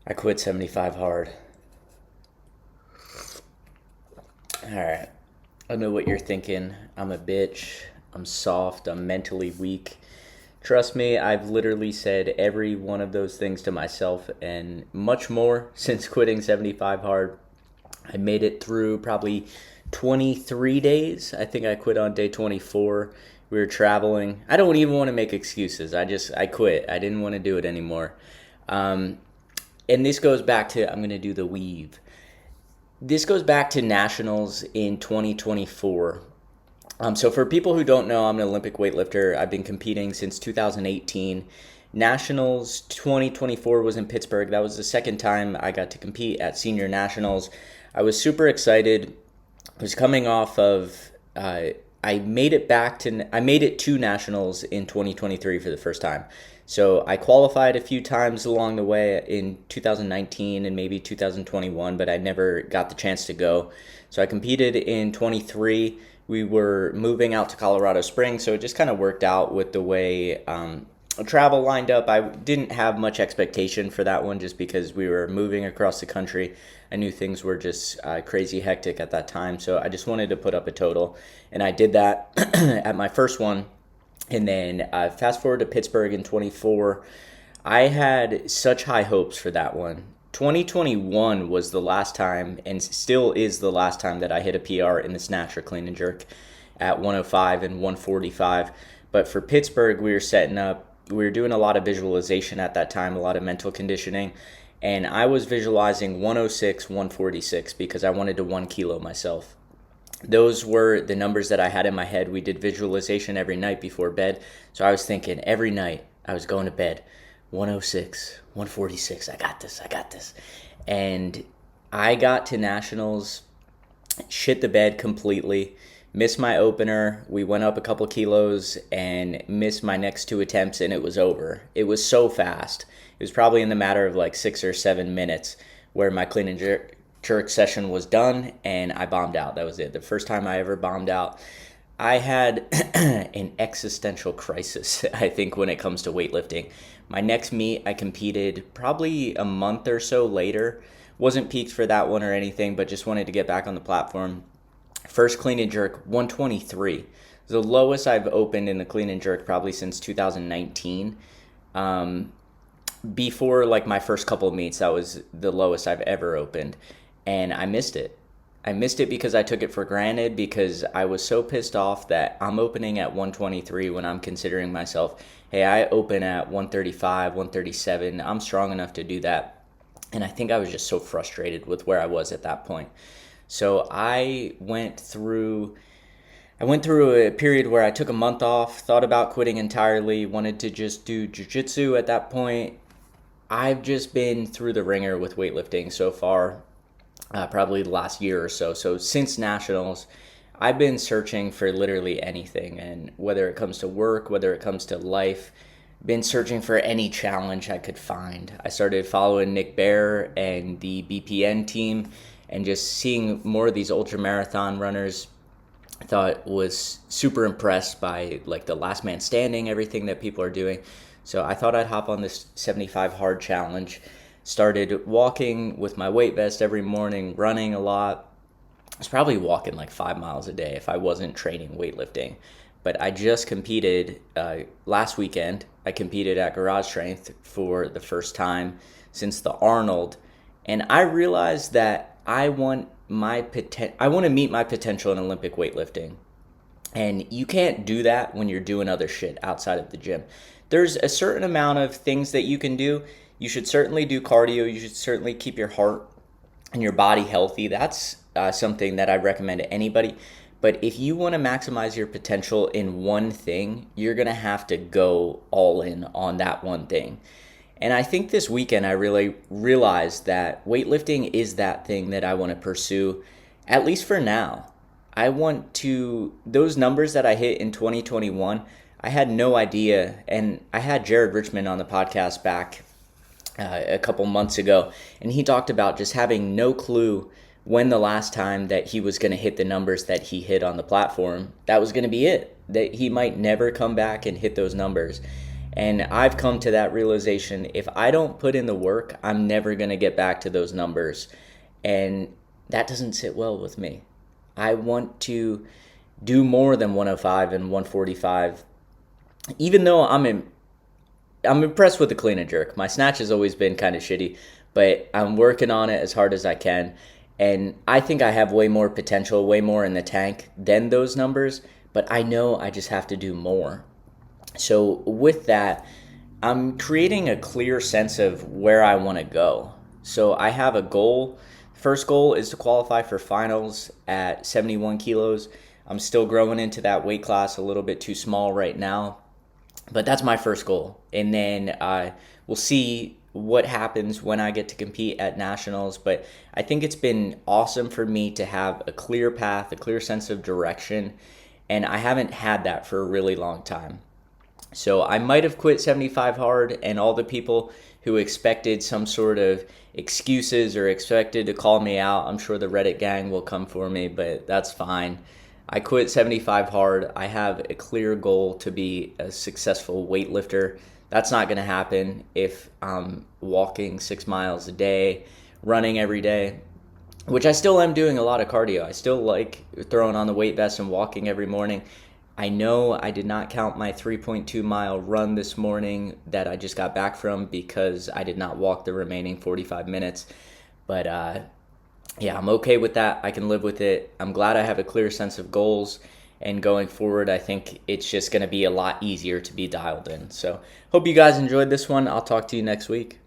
I quit 75 hard. Alright. I know what you're thinking. I'm a bitch. I'm soft. I'm mentally weak. Trust me, I've literally said every one of those things to myself and much more since quitting 75 hard. I made it through probably 23 days. I think I quit on day 24. We were traveling. I don't even want to make excuses. I quit. I didn't want to do it anymore. Um, and this goes back to, I'm going to do the weave. This goes back to nationals in 2024. So for people who don't know, I'm an Olympic weightlifter. I've been competing since 2018. Nationals 2024 was in Pittsburgh. That was the second time I got to compete at senior nationals. I was super excited. I was coming off of I made it to nationals in 2023 for the first time. So I qualified a few times along the way in 2019 and maybe 2021, but I never got the chance to go. So I competed in 23. We were moving out to Colorado Springs, so it just kind of worked out with the way travel lined up. I didn't have much expectation for that one just because we were moving across the country. I knew things were just crazy hectic at that time, so I just wanted to put up a total, and I did that at my first one. And then fast forward to Pittsburgh in 24. I had such high hopes for that one. 2021 was the last time, and still is the last time, that I hit a PR in the snatch or clean and jerk at 105 and 145. But for Pittsburgh, we were doing a lot of visualization at that time, a lot of mental conditioning. And I was visualizing 106, 146 because I wanted to 1 kilo myself. Those were the numbers that I had in my head. We did visualization every night before bed. So I was thinking every night I was going to bed, 106, 146, I got this. And I got to nationals, shit the bed completely, missed my opener. We went up a couple kilos and missed my next two attempts, and it was over. It was so fast. It was probably in the matter of like 6 or 7 minutes where my clean and jerk session was done and I bombed out. That was it. The first time I ever bombed out. I had an existential crisis, I think, when it comes to weightlifting. My next meet, I competed probably a month or so later. Wasn't peaked for that one or anything, but just wanted to get back on the platform. First clean and jerk, 123. The lowest I've opened in the clean and jerk probably since 2019. Before like my first couple of meets, that was the lowest I've ever opened. And I missed it. I missed it because I took it for granted, because I was so pissed off that I'm opening at 123 when I'm considering myself, hey, I open at 135, 137. I'm strong enough to do that. And I think I was just so frustrated with where I was at that point. So I went through a period where I took a month off, thought about quitting entirely, wanted to just do jiu-jitsu at that point. I've just been through the ringer with weightlifting so far. Probably the last year or so. So since nationals, I've been searching for literally anything. And whether it comes to work, whether it comes to life, been searching for any challenge I could find. I started following Nick Bear and the BPN team and just seeing more of these ultra marathon runners. I thought was super impressed by like the last man standing, everything that people are doing. So I thought I'd hop on this 75 hard challenge. Started walking with my weight vest every morning, running a lot. I was probably walking like 5 miles a day if I wasn't training weightlifting. But I just competed last weekend. I competed at Garage Strength for the first time since the Arnold. And I realized that I want to meet my potential in Olympic weightlifting. And you can't do that when you're doing other shit outside of the gym. There's a certain amount of things that you can do. You should certainly do cardio. You should certainly keep your heart and your body healthy. That's something that I recommend to anybody. But if you want to maximize your potential in one thing, you're going to have to go all in on that one thing. And I think this weekend I really realized that weightlifting is that thing that I want to pursue, at least for now. Those numbers that I hit in 2021, I had no idea. And I had Jared Richmond on the podcast back a couple months ago, and he talked about just having no clue when the last time that he was going to hit the numbers that he hit on the platform, that was going to be it, that he might never come back and hit those numbers. And I've come to that realization, if I don't put in the work, I'm never going to get back to those numbers. And that doesn't sit well with me. I want to do more than 105 and 145. Even though I'm impressed with the clean and jerk. My snatch has always been kind of shitty, but I'm working on it as hard as I can. And I think I have way more potential, way more in the tank than those numbers, but I know I just have to do more. So with that, I'm creating a clear sense of where I want to go. So I have a goal. First goal is to qualify for finals at 71 kilos. I'm still growing into that weight class, a little bit too small right now, but that's my first goal. And then we'll see what happens when I get to compete at nationals. But I think it's been awesome for me to have a clear path, a clear sense of direction, and I haven't had that for a really long time. So I might have quit 75 hard, and all the people who expected some sort of excuses or expected to call me out, I'm sure the Reddit gang will come for me, but that's fine. I quit 75 hard. I have a clear goal to be a successful weightlifter. That's not going to happen if I'm walking 6 miles a day, running every day, which I still am doing a lot of cardio. I still like throwing on the weight vest and walking every morning. I know I did not count my 3.2 mile run this morning that I just got back from because I did not walk the remaining 45 minutes. But yeah, I'm okay with that. I can live with it. I'm glad I have a clear sense of goals. And going forward, I think it's just going to be a lot easier to be dialed in. So hope you guys enjoyed this one. I'll talk to you next week.